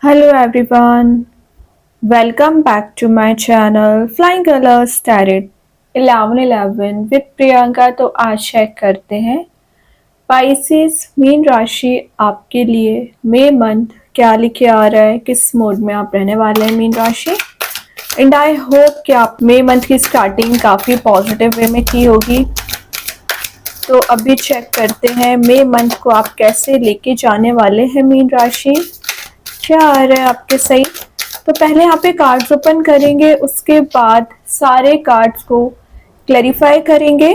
Hello everyone, welcome back to my channel Flying Colors Tarot 1111 with Priyanka. तो आज check करते हैं पाइसेस मीन राशि आपके लिए मई मंथ क्या लिखे आ रहा है, किस मोड में आप रहने वाले हैं मीन राशि। एंड आई होप कि आप मई मंथ की स्टार्टिंग काफ़ी पॉजिटिव वे में की होगी। तो अभी चेक करते हैं मई मंथ को आप कैसे लेके जाने वाले हैं मीन राशि, क्या आ रहा है आपके सही। तो पहले यहाँ पे कार्ड्स ओपन करेंगे, उसके बाद सारे कार्ड्स को क्लैरिफाई करेंगे।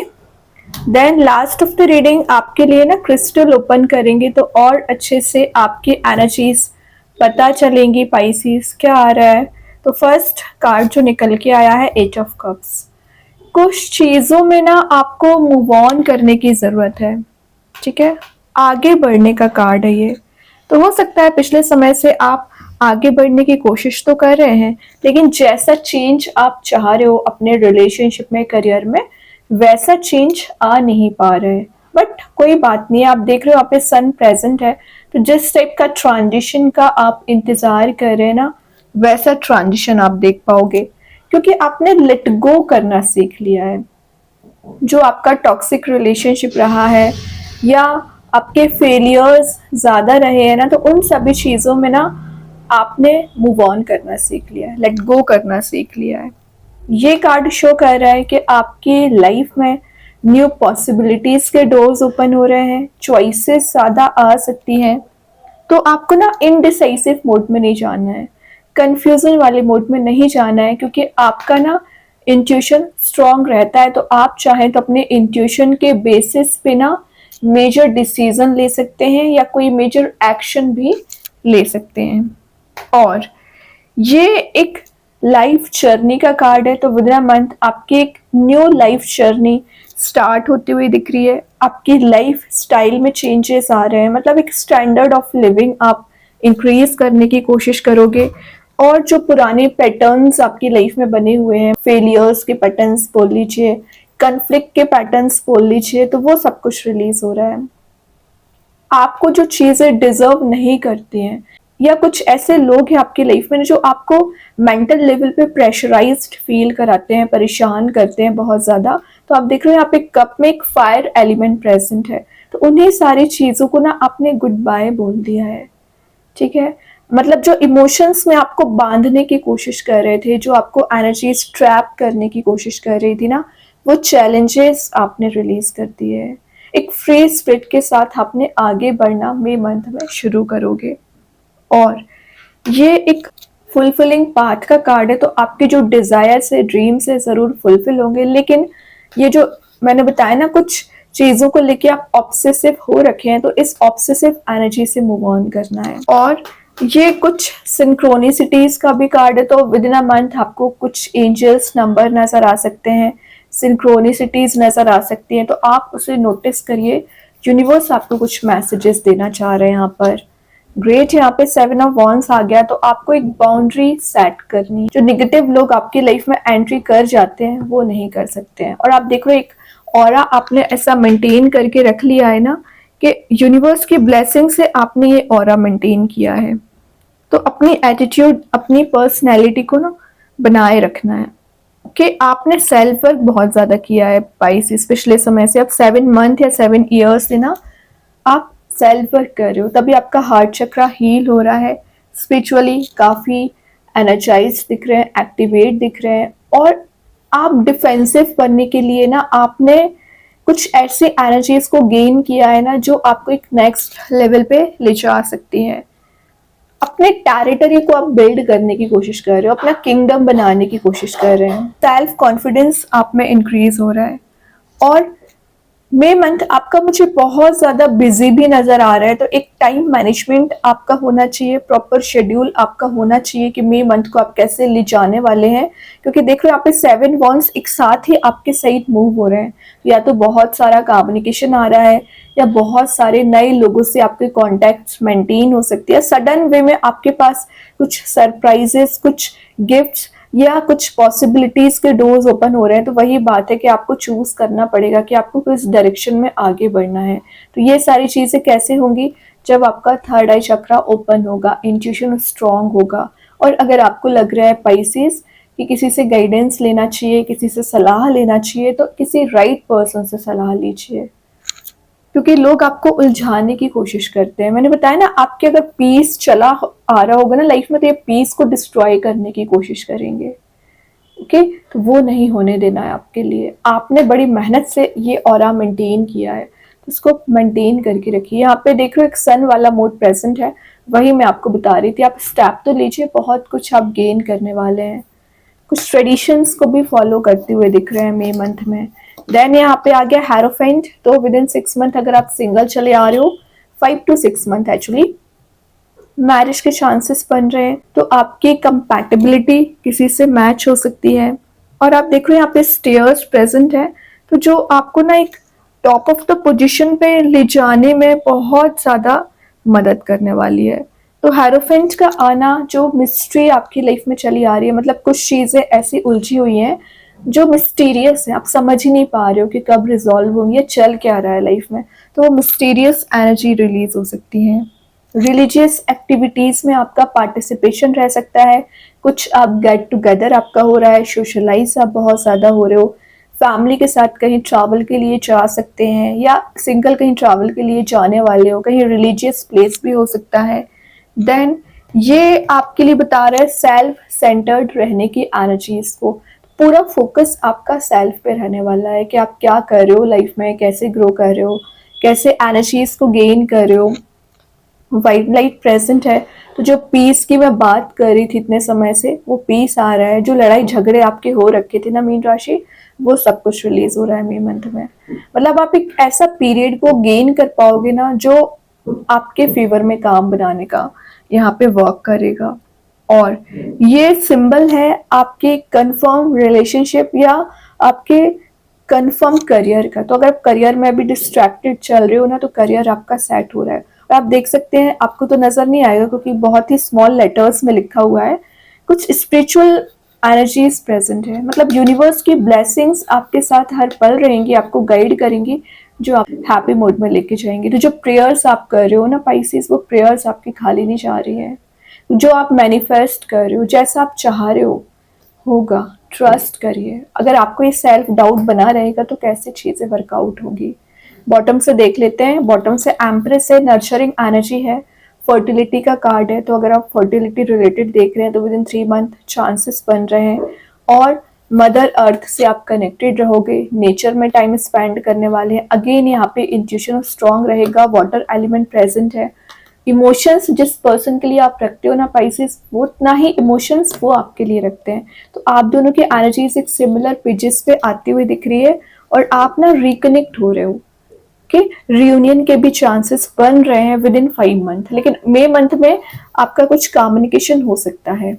Then last of the reading आपके लिए ना क्रिस्टल ओपन करेंगे तो और अच्छे से आपकी एनर्जीज पता चलेंगी। पाइसेस क्या आ रहा है। तो फर्स्ट कार्ड जो निकल के आया है एट ऑफ कप्स। कुछ चीज़ों में ना आपको मूव ऑन करने की ज़रूरत है, ठीक है, आगे बढ़ने का कार्ड है ये। तो हो सकता है पिछले समय से आप आगे बढ़ने की कोशिश तो कर रहे हैं, लेकिन जैसा चेंज आप चाह रहे हो अपने रिलेशनशिप में, करियर में, वैसा चेंज आ नहीं पा रहे हैं। बट कोई बात नहीं, आप देख रहे हो आप पे सन प्रेजेंट है, तो जिस टाइप का ट्रांजिशन का आप इंतजार कर रहे हैं ना, वैसा ट्रांजिशन आप देख पाओगे, क्योंकि आपने लेट गो करना सीख लिया है। जो आपका टॉक्सिक रिलेशनशिप रहा है या आपके फेलियर्स ज़्यादा रहे हैं ना, तो उन सभी चीज़ों में ना आपने मूव ऑन करना सीख लिया है, लेट गो करना सीख लिया है। ये कार्ड शो कर रहा है कि आपकी लाइफ में न्यू पॉसिबिलिटीज़ के डोर्स ओपन हो रहे हैं, चॉइसेस ज़्यादा आ सकती हैं। तो आपको ना इनडिसाइसिव मोड में नहीं जाना है, कंफ्यूजन वाले मोड में नहीं जाना है, क्योंकि आपका ना इंट्यूशन स्ट्रांग रहता है। तो आप चाहें तो अपने इंट्यूशन के बेसिस पे ना मेजर डिसीजन ले सकते हैं या कोई मेजर एक्शन भी ले सकते हैं। और ये एक लाइफ जर्नी का कार्ड है, तो विद इन मंथ आपकी एक न्यू लाइफ जर्नी स्टार्ट होती हुई दिख रही है। आपकी लाइफ स्टाइल में चेंजेस आ रहे हैं, मतलब एक स्टैंडर्ड ऑफ लिविंग आप इंक्रीज करने की कोशिश करोगे। और जो पुराने पैटर्न्स आपकी लाइफ में बने हुए हैं, फेलियर्स के पैटर्न्स बोल लीजिए, कन्फ्लिक्ट के पैटर्न्स बोल लीजिए, तो वो सब कुछ रिलीज हो रहा है। आपको जो चीज़ें डिजर्व नहीं करती हैं, या कुछ ऐसे लोग हैं आपकी लाइफ में जो आपको मेंटल लेवल पे प्रेशराइज्ड फील कराते हैं, परेशान करते हैं बहुत ज़्यादा। तो आप देख रहे हो यहाँ पे कप में एक फायर एलिमेंट प्रेजेंट है, तो उन्हीं सारी चीज़ों को ना आपने गुड बाय बोल दिया है, ठीक है। मतलब जो इमोशंस में आपको बांधने की कोशिश कर रहे थे, जो आपको एनर्जी ट्रैप करने की कोशिश कर रही थी ना, वो चैलेंजेस आपने रिलीज कर दिए हैं। एक फ्री स्पिरिट के साथ आपने आगे बढ़ना मई मंथ में शुरू करोगे। और ये एक फुलफिलिंग पाथ का कार्ड है, तो आपके जो डिजायर्स है, ड्रीम्स है, जरूर फुलफिल होंगे। लेकिन ये जो मैंने बताया ना, कुछ चीजों को लेके आप ऑब्सेसिव हो रखे हैं, तो इस ऑब्सेसिव एनर्जी से मूव ऑन करना है। और ये कुछ सिंक्रोनिसिटीज का भी कार्ड है, तो विद इन अ मंथ आपको कुछ एंजल्स नंबर नजर आ सकते हैं, सिंक्रोनिसिटीज नजर आ सकती हैं, तो आप उसे नोटिस करिए। यूनिवर्स आपको कुछ मैसेजेस देना चाह रहे हैं यहाँ पर। ग्रेट, यहाँ पे 7 ऑफ वॉन्ड्स आ गया, तो आपको एक बाउंड्री सेट करनी। जो निगेटिव लोग आपकी लाइफ में एंट्री कर जाते हैं, वो नहीं कर सकते हैं। और आप देखो एक ऑरा आपने ऐसा मेंटेन करके रख लिया है ना, कि यूनिवर्स की ब्लेसिंग से आपने ये ऑरा मेंटेन किया है। तो अपनी एटीट्यूड, अपनी पर्सनैलिटी को ना बनाए रखना है, कि आपने सेल्फ वर्क बहुत ज़्यादा किया है पाइसेस पिछले समय से। अब 7 मंथ या 7 ईयर्स से ना आप सेल्फ वर्क कर रहे हो, तभी आपका हार्ट चक्रा हील हो रहा है। स्पिरिचुअली काफ़ी एनर्जाइज दिख रहे हैं, एक्टिवेट दिख रहे हैं। और आप डिफेंसिव बनने के लिए ना आपने कुछ ऐसी एनर्जीज को गेन किया है ना, जो आपको एक नेक्स्ट लेवल पे ले जा सकती हैं। अपने टेरिटरी को आप बिल्ड करने की कोशिश कर रहे हो, अपना किंगडम बनाने की कोशिश कर रहे हैं। सेल्फ कॉन्फिडेंस आप में इंक्रीज हो रहा है। और मई मंथ आपका मुझे बहुत ज़्यादा बिजी भी नज़र आ रहा है, तो एक टाइम मैनेजमेंट आपका होना चाहिए, प्रॉपर शेड्यूल आपका होना चाहिए कि मई मंथ को आप कैसे ले जाने वाले हैं। क्योंकि देख रहे हो आप 7 वॉन्ड्स एक साथ ही आपके साइड मूव हो रहे हैं। या तो बहुत सारा कम्युनिकेशन आ रहा है, या बहुत सारे नए लोगों से आपके कॉन्टैक्ट्स मेंटेन हो सकती है। सडन वे में आपके पास कुछ सरप्राइजेस, कुछ गिफ्ट्स या कुछ पॉसिबिलिटीज के डोर्स ओपन हो रहे हैं। तो वही बात है कि आपको चूज करना पड़ेगा कि आपको किस डायरेक्शन में आगे बढ़ना है। तो ये सारी चीजें कैसे होंगी, जब आपका थर्ड आई चक्रा ओपन होगा, इंट्यूशन स्ट्रांग होगा। और अगर आपको लग रहा है पाइसेस कि किसी से गाइडेंस लेना चाहिए, किसी से सलाह लेना चाहिए, तो किसी राइट पर्सन से सलाह लीजिए, क्योंकि लोग आपको उलझाने की कोशिश करते हैं। मैंने बताया ना, आपके अगर पीस चला आ रहा होगा ना लाइफ में, तो ये पीस को डिस्ट्रॉय करने की कोशिश करेंगे। ओके, तो वो नहीं होने देना है आपके लिए। आपने बड़ी मेहनत से ये ऑरा मेंटेन किया है, तो इसको मेंटेन करके रखिए। यहाँ पे देख रहे हो एक सन वाला मोड प्रेजेंट है, वही मैं आपको बता रही थी। आप स्टेप तो लीजिए, बहुत कुछ आप गेन करने वाले हैं। कुछ ट्रेडिशंस को भी फॉलो करते हुए दिख रहे हैं मई मंथ में। देन यहाँ पे आ गया हेरोफेंट, तो विद इन 6 मंथ अगर आप सिंगल चले आ रहे हो, 5 to 6 मंथ एक्चुअली मैरिज के चांसेस बन रहे हैं, तो आपकी कंपैटिबिलिटी किसी से मैच हो सकती है। और आप देख रहे हो यहाँ पे स्टेयर्स प्रेजेंट है, तो जो आपको ना एक टॉप ऑफ द पोजीशन पे ले जाने में बहुत ज़्यादा मदद करने वाली है। तो हेरोफेंट का आना, जो मिस्ट्री आपकी लाइफ में चली आ रही है, मतलब कुछ चीज़ें ऐसी उलझी हुई हैं जो मिस्टीरियस है, आप समझ ही नहीं पा रहे हो कि कब रिजॉल्व होंगी या चल क्या रहा है लाइफ में, तो वो मिस्टीरियस एनर्जी रिलीज हो सकती है। रिलीजियस एक्टिविटीज में आपका पार्टिसिपेशन रह सकता है, कुछ आप गेट टुगेदर आपका हो रहा है, सोशलाइज आप बहुत ज़्यादा हो रहे हो, फैमिली के साथ कहीं ट्रैवल के लिए जा सकते हैं, या सिंगल कहीं ट्रैवल के लिए जाने वाले हो, कहीं रिलीजियस प्लेस भी हो सकता है। देन ये आपके लिए बता रहा है सेल्फ सेंटर्ड रहने की एनर्जीज को। पूरा फोकस आपका सेल्फ पे रहने वाला है कि आप क्या कर रहे हो लाइफ में, कैसे ग्रो कर रहे हो, कैसे एनर्जीज को गेन कर रहे हो। वाइट लाइट प्रेजेंट है, तो जो पीस की मैं बात कर रही थी इतने समय से, वो पीस आ रहा है। जो लड़ाई झगड़े आपके हो रखे थे ना मीन राशि, वो सब कुछ रिलीज हो रहा है मई मंथ में। मतलब आप एक ऐसा पीरियड को गेन कर पाओगे ना जो आपके फेवर में काम बनाने का यहाँ पे वर्क करेगा। और ये सिंबल है आपके कंफर्म रिलेशनशिप या आपके कंफर्म करियर का। तो अगर आप करियर में भी डिस्ट्रैक्टेड चल रहे हो ना, तो करियर आपका सेट हो रहा है। और आप देख सकते हैं, आपको तो नजर नहीं आएगा क्योंकि बहुत ही स्मॉल लेटर्स में लिखा हुआ है, कुछ स्पिरिचुअल एनर्जीज प्रेजेंट है। मतलब यूनिवर्स की ब्लेसिंग्स आपके साथ हर पल रहेंगी, आपको गाइड करेंगी, जो आप हैप्पी मोड में लेके जाएंगे। तो जो प्रेयर्स आप कर रहे हो ना पाइसेस, वो प्रेयर्स आपकी खाली नहीं जा रही है। जो आप मैनिफेस्ट कर रहे हो, जैसा आप चाह रहे हो होगा, ट्रस्ट करिए। अगर आपको ये सेल्फ डाउट बना रहेगा तो कैसे चीजें वर्कआउट होगी। बॉटम से देख लेते हैं। बॉटम से एम्प्रेस है, नर्चरिंग एनर्जी है, फर्टिलिटी का कार्ड है। तो अगर आप फर्टिलिटी रिलेटेड देख रहे हैं तो विद इन 3 मंथ चांसेस बन रहे हैं। और मदर अर्थ से आप कनेक्टेड रहोगे, नेचर में टाइम स्पेंड करने वाले हैं। अगेन यहाँ पे इंट्यूशन स्ट्रांग रहेगा, वाटर एलिमेंट प्रेजेंट है। इमोशंस जिस पर्सन के लिए आप रखते हो ना पाइसेस, वो उतना ही इमोशंस वो आपके लिए रखते हैं। तो आप दोनों की एनर्जीज एक सिमिलर पेजेस पे आती हुई दिख रही है, और आप ना रिकनेक्ट हो रहे हो कि रियूनियन के भी चांसेस बन रहे हैं विद इन 5 मंथ। लेकिन मई मंथ में आपका कुछ कम्युनिकेशन हो सकता है।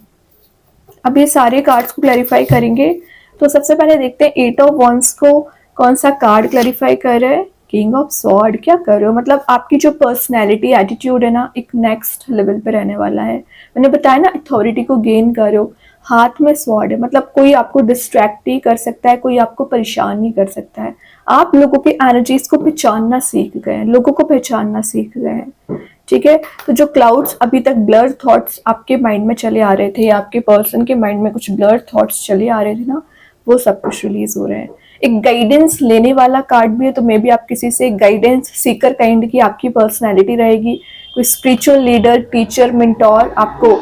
अब ये सारे कार्ड्स को क्लैरिफाई करेंगे। तो सबसे पहले देखते हैं 8 ऑफ वॉन्ड्स को कौन सा कार्ड क्लैरिफाई कर रहा है। किंग ऑफ स्वॉर्ड, क्या कर रहे हो, मतलब आपकी जो पर्सनैलिटी एटीट्यूड है ना, एक नेक्स्ट लेवल पे रहने वाला है। मैंने बताया ना, अथॉरिटी को गेन कर रहे हो। हाथ में स्वॉर्ड है, मतलब कोई आपको डिस्ट्रैक्ट नहीं कर सकता है, कोई आपको परेशान नहीं कर सकता है। आप लोगों की एनर्जीज को पहचानना सीख गए हैं, लोगों को पहचानना सीख गए हैं। ठीक है, तो जो क्लाउड्स अभी तक ब्लर थॉट्स आपके माइंड में चले आ रहे थे, या आपके पर्सन के माइंड में कुछ ब्लर थॉट्स चले आ रहे थे ना, वो सब कुछ रिलीज हो रहे हैं। एक गाइडेंस लेने वाला कार्ड भी है, तो मे बी आप किसी से गाइडेंस सीकर काइंड की आपकी पर्सनैलिटी रहेगी। कोई स्पिरिचुअल लीडर, टीचर, मेंटोर आपको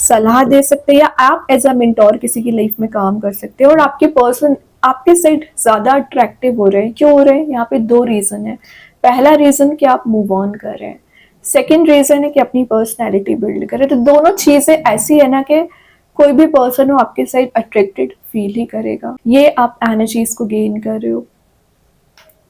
सलाह दे सकते हैं, या आप एज अ मेंटोर किसी की लाइफ में काम कर सकते हैं। और आपके पर्सन आपके साइड ज्यादा अट्रैक्टिव हो रहे हैं। क्यों हो रहे हैं? यहाँ पे 2 रीजन है। पहला रीजन कि आप मूव ऑन कर रहे हैं, सेकेंड रीजन है कि अपनी पर्सनैलिटी बिल्ड करें। तो दोनों चीजें ऐसी है ना कि कोई भी पर्सन हो आपके साइड अट्रैक्टेड फील ही करेगा। ये आप एनर्जीज को गेन कर रहे हो।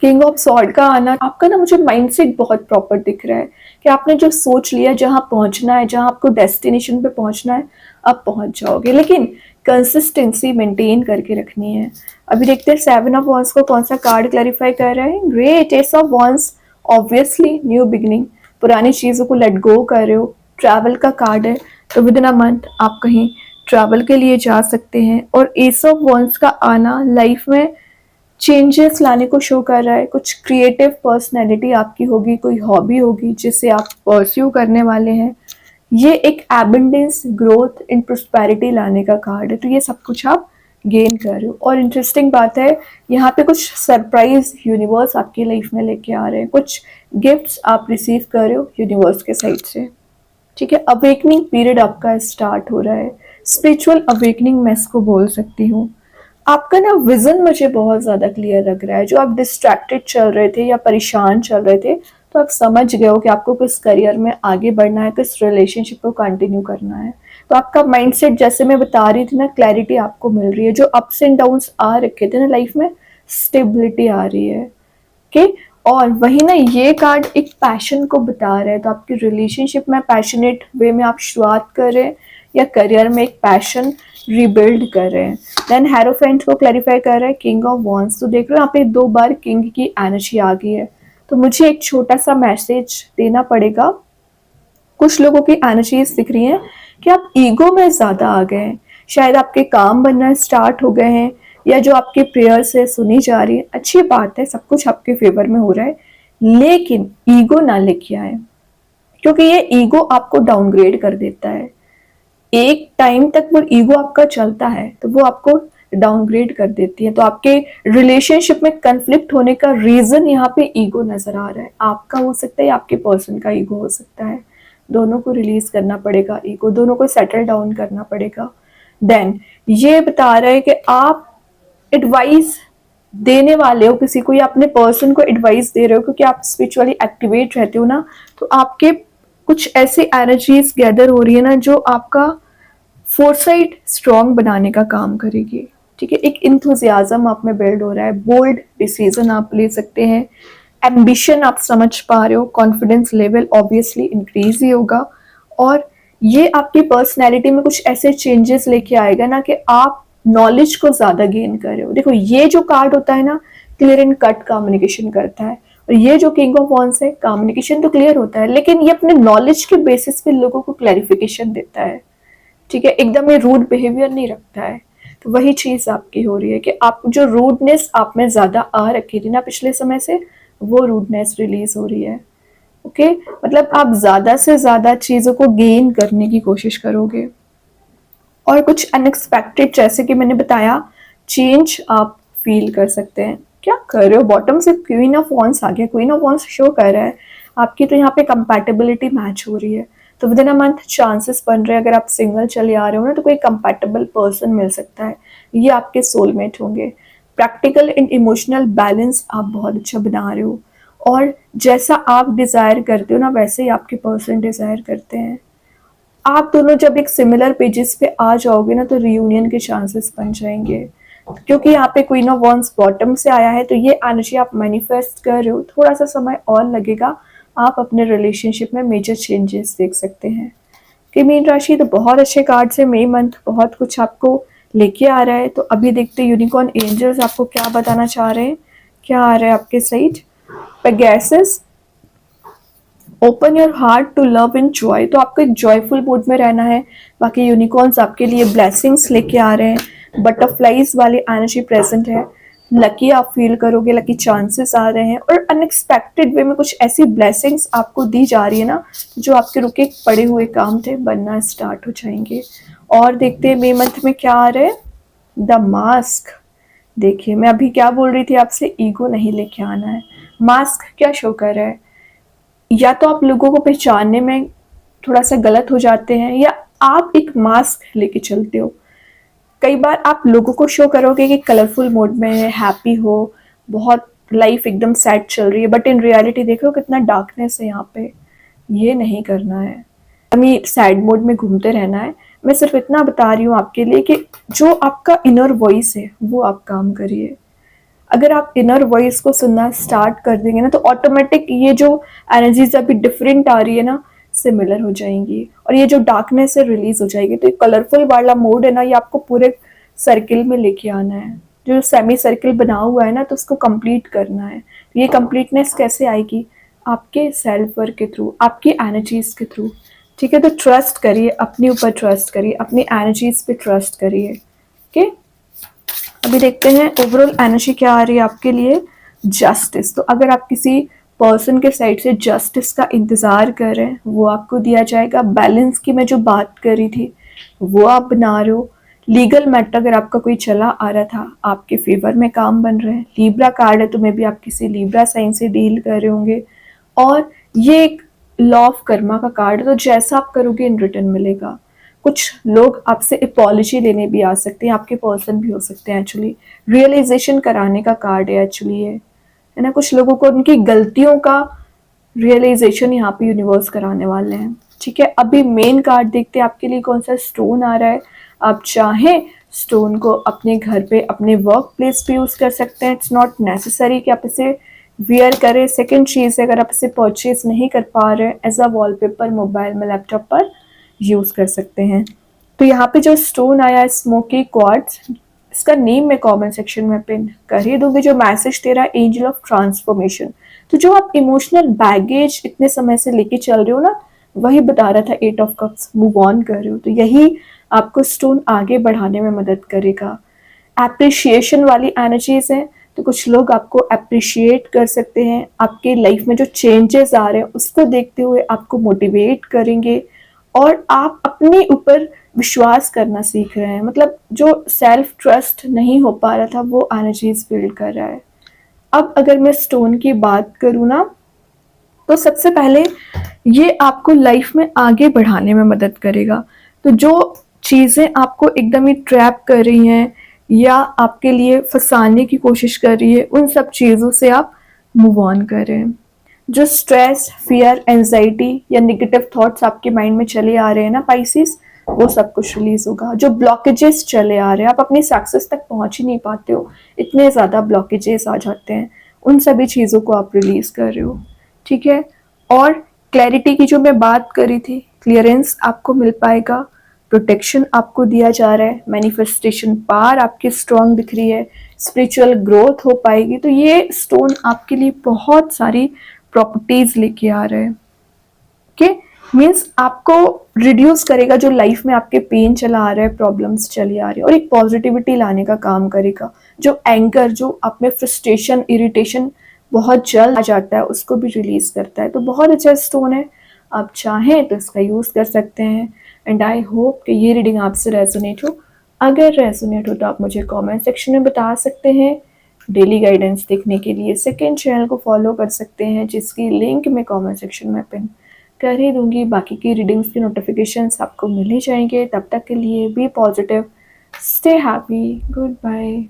किंग ऑफ सॉर्ड का आना, आपका ना मुझे माइंडसेट बहुत प्रॉपर दिख रहा है कि आपने जो सोच लिया, जहां पहुंचना है, जहां आपको डेस्टिनेशन पे पहुंचना है, आप पहुंच जाओगे। लेकिन कंसिस्टेंसी मेंटेन करके रखनी है। अभी देखते हैं 7 ऑफ वॉन्ड्स को कौन सा कार्ड क्लैरिफाई कर रहा है। Great, S of wands, obviously new beginning, पुरानी चीजों को लेट गो कर रहे हो। ट्रैवल का कार्ड है, तो विद इन अ मंथ आप कहीं ट्रैवल के लिए जा सकते हैं। और एस ऑफ वॉन्ड्स का आना लाइफ में चेंजेस लाने को शो कर रहा है। कुछ क्रिएटिव पर्सनैलिटी आपकी होगी, कोई हॉबी होगी जिसे आप परस्यू करने वाले हैं। ये एक एबंडेंस, ग्रोथ इन प्रोस्पेरिटी लाने का कार्ड है, तो ये सब कुछ आप गेन कर रहे हो। और इंटरेस्टिंग बात है, यहाँ पे कुछ सरप्राइज यूनिवर्स आपकी लाइफ में लेके आ रहे हैं, कुछ गिफ्ट्स आप रिसीव कर रहे हो यूनिवर्स के साइड से। ठीक है, अवेकनिंग पीरियड आपका स्टार्ट हो रहा है। स्पिरिचुअल अवेकनिंग मैं इसको बोल सकती हूँ। आपका ना विजन मुझे बहुत ज्यादा क्लियर लग रहा है। जो आप डिस्ट्रैक्टेड चल रहे थे या परेशान चल रहे थे, तो आप समझ गए हो कि आपको किस करियर में आगे बढ़ना है, किस रिलेशनशिप को कंटिन्यू करना है। तो आपका माइंडसेट, जैसे मैं बता रही थी ना, क्लैरिटी आपको मिल रही है। जो अप्स एंड डाउन्स आ रखे थे ना लाइफ में, स्टेबिलिटी आ रही है। ओके, और वही ना, ये कार्ड एक पैशन को बता रहा है। तो आपकी रिलेशनशिप में पैशनेट वे में आप शुरुआत कर रहे हैं, या करियर में एक पैशन रिबिल्ड कर रहे हैं। देन हेरोफेंट को क्लैरिफाई कर रहा है किंग ऑफ वॉन्ड्स। तो देख रहे हो यहाँ पे 2 बार किंग की एनर्जी आ गई है। तो मुझे एक छोटा सा मैसेज देना पड़ेगा। कुछ लोगों की एनर्जीज दिख रही हैं कि आप ईगो में ज्यादा आ गए हैं। शायद आपके काम बनना स्टार्ट हो गए हैं, या जो आपकी प्रेयर्स है सुनी जा रही है। अच्छी बात है, सब कुछ आपके फेवर में हो रहा है, लेकिन ईगो ना लेके आए, क्योंकि ये ईगो आपको डाउनग्रेड कर देता है। एक टाइम तक वो ईगो आपका चलता है, तो वो आपको डाउनग्रेड कर देती है। तो आपके रिलेशनशिप में कंफ्लिक्ट होने का रीजन यहाँ पे ईगो नजर आ रहा है। आपका हो सकता है, आपके पर्सन का ईगो हो सकता है। दोनों को रिलीज करना पड़ेगा, ईगो दोनों को सेटल डाउन करना पड़ेगा। देन ये बता रहा है कि आप एडवाइस देने वाले हो किसी को, या अपने पर्सन को एडवाइस दे रहे हो, क्योंकि आप स्पिरिचुअली एक्टिवेट रहते हो ना। तो आपके कुछ ऐसे एनर्जीज गैदर हो रही है ना, जो आपका फोरसाइट स्ट्रॉन्ग बनाने का काम करेगी। ठीक है, एक इंथुजियाज्म आप में बिल्ड हो रहा है, बोल्ड डिसीजन आप ले सकते हैं, एम्बिशन आप समझ पा रहे हो, कॉन्फिडेंस लेवल ऑब्वियसली इंक्रीज ही होगा। और ये आपकी पर्सनैलिटी में कुछ ऐसे चेंजेस लेके आएगा ना, कि आप नॉलेज को ज्यादा गेन कर रहे हो। देखो, ये जो कार्ड होता है ना, क्लियर एंड कट कम्युनिकेशन करता है। और ये जो किंग ऑफ वॉन्ड्स है, कम्युनिकेशन तो क्लियर होता है, लेकिन ये अपने नॉलेज के बेसिस पे लोगों को क्लैरिफिकेशन देता है। ठीक है, एकदम ये रूड बिहेवियर नहीं रखता है। तो वही चीज आपकी हो रही है कि आप जो रूडनेस आप में ज्यादा आ रखी थी ना पिछले समय से, वो रूडनेस रिलीज हो रही है। ओके, मतलब आप ज्यादा से ज्यादा चीजों को गेन करने की कोशिश करोगे। और कुछ अनएक्सपेक्टेड, जैसे कि मैंने बताया, चेंज आप फील कर सकते हैं। क्या कर रहे हो, बॉटम से क्वीन ऑफ वॉन्ड्स आ गया। क्वीन ऑफ वॉन्ड्स शो कर रहा है आपकी तो यहाँ पे कंपैटिबिलिटी मैच हो रही है। तो with in a month chances बन रहे हैं, अगर आप सिंगल चले आ रहे हो ना, तो कोई कंपैटिबल पर्सन मिल सकता है। ये आपके सोलमेट होंगे। प्रैक्टिकल एंड इमोशनल बैलेंस आप बहुत अच्छा बना रहे हो, और जैसा आप डिजायर करते हो ना, वैसे ही आपके पर्सन डिजायर करते हैं। आप दोनों जब एक सिमिलर पेजेस पे आ जाओगे ना, तो रियूनियन के चांसेस बन जाएंगे। क्योंकि यहाँ पे क्वीन ऑफ वॉन्ड्स बॉटम से आया है, तो ये एनर्जी आप मैनिफेस्ट कर रहे हो। थोड़ा सा समय और लगेगा, आप अपने रिलेशनशिप में मेजर चेंजेस देख सकते हैं। कि मीन राशि तो बहुत अच्छे कार्ड्स है। मई मंथ बहुत कुछ आपको लेके आ रहा है। तो अभी देखते हैं यूनिकॉर्न एंजल्स आपको क्या बताना चाह रहे हैं। क्या आ रहा है आपके side. Pegasus, open your heart to love and joy. तो आपको एक जॉयफुल मूड में रहना है। बाकी यूनिकॉर्न्स आपके लिए ब्लेसिंग्स लेके आ रहे हैं। बटरफ्लाईज वाली एनर्जी प्रेजेंट है। लकी आप फील करोगे, लकी चांसेस आ रहे हैं, और अनएक्सपेक्टेड वे में कुछ ऐसी ब्लेसिंग्स आपको दी जा रही है ना, जो आपके रुके पड़े हुए काम थे बनना स्टार्ट हो जाएंगे। और देखते हैं मई मंथ में क्या आ रहा है। The mask. देखिए, मैं अभी क्या बोल रही थी आपसे, ईगो नहीं लेके आना है। मास्क क्या शो कर रहा है, या तो आप लोगों को पहचानने में थोड़ा सा गलत हो जाते हैं, या आप एक मास्क लेके चलते हो। कई बार आप लोगों को शो करोगे कि कलरफुल मोड में है, हैप्पी हो, बहुत लाइफ एकदम सैड चल रही है, बट इन रियलिटी देख लो कितना डार्कनेस है यहाँ पे। ये नहीं करना है, हमें सैड मोड में घूमते रहना है। मैं सिर्फ इतना बता रही हूँ आपके लिए कि जो आपका इनर वॉइस है, वो आप काम करिए। अगर आप इनर वॉइस को सुनना स्टार्ट कर देंगे ना, तो ऑटोमेटिक ये जो एनर्जीज अभी डिफरेंट आ रही है ना, सिमिलर हो जाएंगी, और ये जो डार्कनेस है रिलीज हो जाएगी। तो ये कलरफुल वाला मोड है ना, ये आपको पूरे सर्किल में लेके आना है। जो सेमी सर्किल बना हुआ है ना, तो उसको कंप्लीट करना है। ये कंप्लीटनेस कैसे आएगी, आपके सेल्फ वर्क के थ्रू, आपकी एनर्जीज के थ्रू। ठीक है, तो ट्रस्ट करिए, अपने ऊपर ट्रस्ट करिए, अपनी एनर्जीज पे ट्रस्ट करिए। ओके, अभी देखते हैं ओवरऑल एनर्जी क्या आ रही है आपके लिए। जस्टिस, तो अगर आप किसी पर्सन के साइड से जस्टिस का इंतज़ार कर रहे हैं वो आपको दिया जाएगा। बैलेंस की मैं जो बात करी थी वो आप बना रहे हो। लीगल मैटर अगर आपका कोई चला आ रहा था आपके फेवर में काम बन रहे हैं। लिब्रा कार्ड है तो मे भी आप किसी लिब्रा साइन से डील कर रहे होंगे। और ये एक लॉ ऑफ कर्मा का कार्ड है, तो जैसा आप करोगे इन रिटर्न मिलेगा। कुछ लोग आपसे अपॉलॉजी लेने भी आ सकते हैं, आपके पर्सन भी हो सकते हैं एक्चुअली। रियलाइजेशन कराने का कार्ड है एक्चुअली ये, है ना। कुछ लोगों को उनकी गलतियों का रियलाइजेशन यहाँ पे यूनिवर्स कराने वाले हैं। ठीक है, अभी मेन कार्ड देखते हैं आपके लिए कौन सा स्टोन आ रहा है। आप चाहें स्टोन को अपने घर पे अपने वर्क प्लेस पे यूज़ कर सकते हैं। इट्स नॉट नेसेसरी कि आप इसे वियर करें। सेकेंड चीज़ है, अगर आप इसे परचेज नहीं कर पा रहे हैं एज अ वॉलपेपर मोबाइल में लैपटॉप पर यूज़ कर सकते हैं। तो यहाँ पे जो स्टोन आया है स्मोकी क्वार्ट्ज, इसका नेम मैं कमेंट सेक्शन में पिन कर ही दूंगी। जो मैसेज दे रहा है एंजल ऑफ ट्रांसफॉर्मेशन, तो जो आप इमोशनल बैगेज इतने समय से लेके चल रहे हो ना, वही बता रहा था 8 ऑफ कप्स, मूव ऑन कर रहे हो। तो यही आपको स्टोन आगे बढ़ाने में मदद करेगा। एप्रिशिएशन वाली एनर्जीज हैं, तो कुछ लोग आपको अप्रिशिएट कर सकते हैं। आपके लाइफ में जो चेंजेस आ रहे हैं उसको देखते हुए आपको मोटिवेट करेंगे और आप अपने ऊपर विश्वास करना सीख रहे हैं। मतलब जो सेल्फ ट्रस्ट नहीं हो पा रहा था वो एनर्जीज बिल्ड कर रहा है। अब अगर मैं स्टोन की बात करूँ ना, तो सबसे पहले ये आपको लाइफ में आगे बढ़ाने में मदद करेगा। तो जो चीज़ें आपको एकदम ही ट्रैप कर रही हैं या आपके लिए फंसाने की कोशिश कर रही है, उन सब चीज़ों से आप मूव ऑन करें। जो स्ट्रेस, फियर, एंजाइटी या नेगेटिव थॉट्स आपके माइंड में चले आ रहे हैं ना पाइसिस, वो सब कुछ रिलीज होगा। जो ब्लॉकेजेस चले आ रहे हैं, आप अपनी सक्सेस तक पहुंच ही नहीं पाते हो, इतने ज़्यादा ब्लॉकेजेस आ जाते हैं, उन सभी चीज़ों को आप रिलीज कर रहे हो। ठीक है, और क्लैरिटी की जो मैं बात करी थी, क्लियरेंस आपको मिल पाएगा, प्रोटेक्शन आपको दिया जा रहा है, मैनिफेस्टेशन पावर आपकी स्ट्रांग दिख रही है, स्पिरिचुअल ग्रोथ हो पाएगी। तो ये स्टोन आपके लिए बहुत सारी प्रॉपर्टीज लेके आ रहे हैं। ओके, मीन्स आपको रिड्यूस करेगा जो लाइफ में आपके पेन चला आ रहा है, प्रॉब्लम्स चली आ रही है, और एक पॉजिटिविटी लाने का काम करेगा। जो एंगर, जो आप में फ्रस्ट्रेशन, इरिटेशन बहुत जल्द आ जाता है, उसको भी रिलीज करता है। तो बहुत अच्छा स्टोन है, आप चाहें तो इसका यूज़ कर सकते हैं। एंड आई होप कि ये रीडिंग आपसे रेजोनेट हो। अगर रेजोनेट हो तो आप मुझे कमेंट सेक्शन में बता सकते हैं। डेली गाइडेंस देखने के लिए सेकेंड चैनल को फॉलो कर सकते हैं, जिसकी लिंक मैं कमेंट सेक्शन में पिन कर ही दूंगी। बाकी की रीडिंग्स की नोटिफिकेशंस आपको मिल ही जाएंगे। तब तक के लिए be positive, stay happy, good bye.